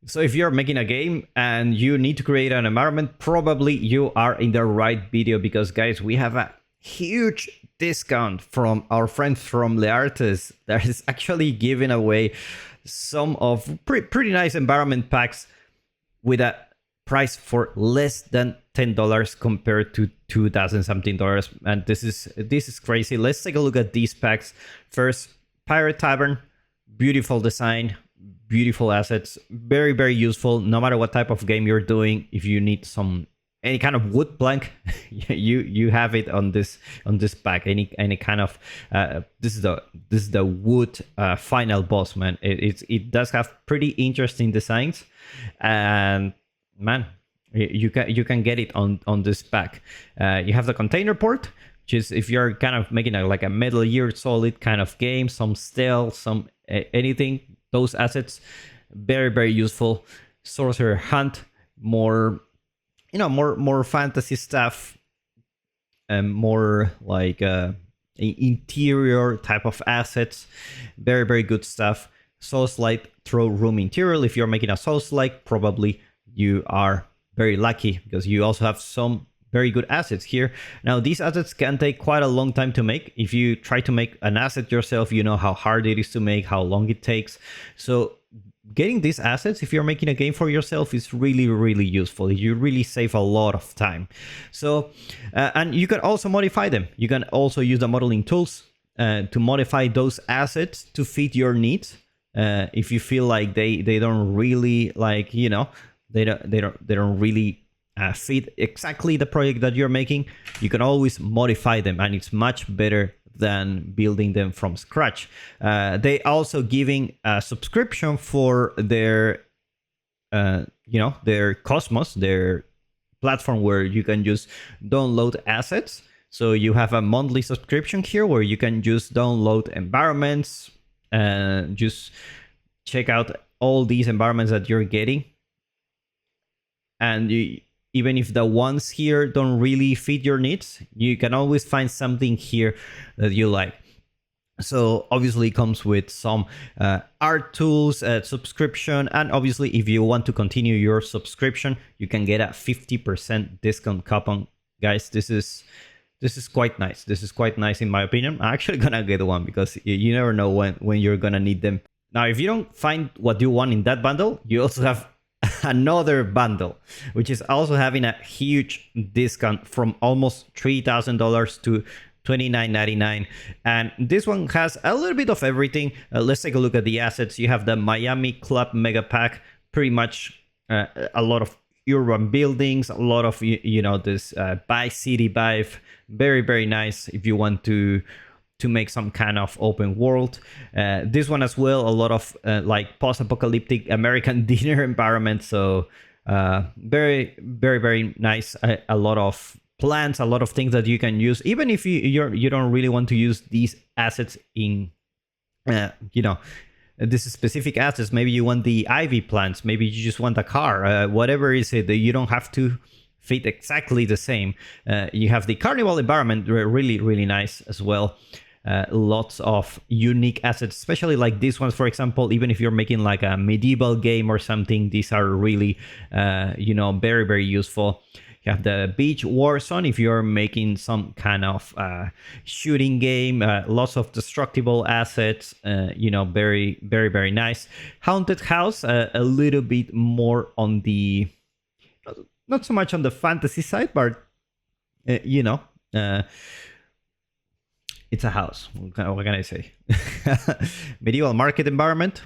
So if you're making a game and you need to create an environment, probably you are in the right video, because guys, we have a huge discount from our friends from Leartes that is actually giving away some of pretty nice environment packs with a price for less than $10 compared to 2,000 something dollars. And this is crazy. Let's take a look at these packs. First, Pirate Tavern, beautiful design, beautiful assets, very, very useful no matter what type of game you're doing. If you need any kind of wood plank, you have it on this pack. Any kind of this is the wood final boss, man. It does have pretty interesting designs, and man, you can get it on this pack. You have the container port, which is if you're kind of making like a Metal Gear Solid kind of game, some stealth, some anything. Those assets, very, very useful. Sorcerer Hunt, more fantasy stuff, and more like interior type of assets. Very, very good stuff. Soulslike Throw Room Interior. If you're making a Soulslike, probably you are very lucky, because you also have some very good assets here. Now, these assets can take quite a long time to make. If you try to make an asset yourself, you know how hard it is to make, how long it takes. So getting these assets, if you're making a game for yourself, is really, really useful. You really save a lot of time. So, and you can also modify them. You can also use the modeling tools to modify those assets to fit your needs. If you feel like they don't really like, they don't really fit exactly the project that you're making, you can always modify them, and it's much better than building them from scratch. They also giving a subscription for their their Cosmos, their platform where you can just download assets. So you have a monthly subscription here where you can just download environments and just check out all these environments that you're getting. And even if the ones here don't really fit your needs, you can always find something here that you like. So obviously it comes with some art tools, subscription, and obviously if you want to continue your subscription, you can get a 50% discount coupon. Guys, this is quite nice. This is quite nice in my opinion. I'm actually gonna get one, because you never know when you're gonna need them. Now, if you don't find what you want in that bundle, you also have another bundle, which is also having a huge discount from almost $3,000 to $29.99. And this one has a little bit of everything. Let's take a look at the assets. You have the Miami Club Mega Pack, pretty much a lot of urban buildings, a lot of this Vice City vibe. Very, very nice if you want to make some kind of open world. This one as well, a lot of like post-apocalyptic American dinner environment. So very, very, very nice. A lot of plants, a lot of things that you can use, even if you don't really want to use these assets in this specific assets. Maybe you want the ivy plants, maybe you just want a car, whatever is it, you don't have to fit exactly the same. You have the carnival environment, really, really nice as well. Lots of unique assets, especially like these ones, for example. Even if you're making like a medieval game or something, these are really very, very useful. You have the beach war zone if you're making some kind of shooting game. Lots of destructible assets, very, very, very nice. Haunted house, a little bit more on the, not so much on the fantasy side, but it's a house. What can I say? Medieval market environment,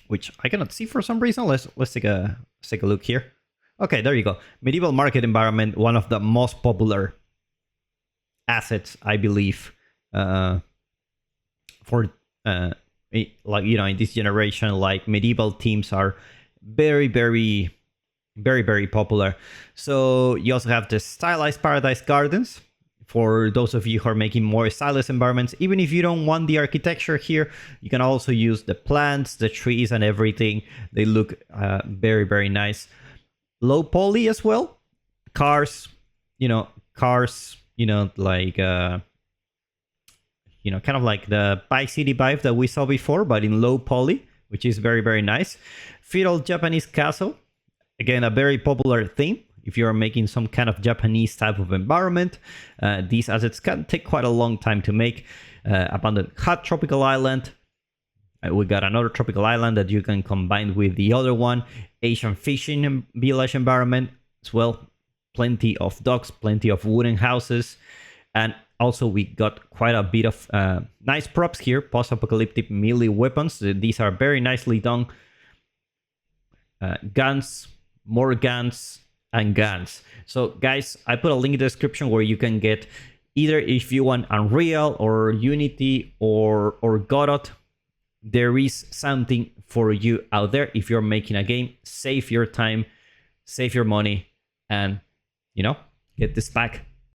which I cannot see for some reason. Let's take a look here. Okay, there you go. Medieval market environment, one of the most popular assets, I believe, for in this generation. Like medieval themes are very, very, very, very popular. So you also have the stylized paradise gardens. For those of you who are making more stylized environments, even if you don't want the architecture here, you can also use the plants, the trees, and everything. They look very, very nice. Low poly as well. Cars, like, kind of like the Vice City vibe that we saw before, but in low poly, which is very, very nice. feudal Japanese castle. Again, a very popular theme. If you're making some kind of Japanese type of environment, these assets can take quite a long time to make. Abandoned hut tropical island. We got another tropical island that you can combine with the other one. Asian fishing village environment as well. Plenty of docks, plenty of wooden houses. And also we got quite a bit of nice props here. Post-apocalyptic melee weapons. These are very nicely done. Guns, more guns, and guns. So guys, I put a link in the description where you can get either if you want Unreal or Unity or Godot. There is something for you out there. If you're making a game, save your time, save your money, and get this pack.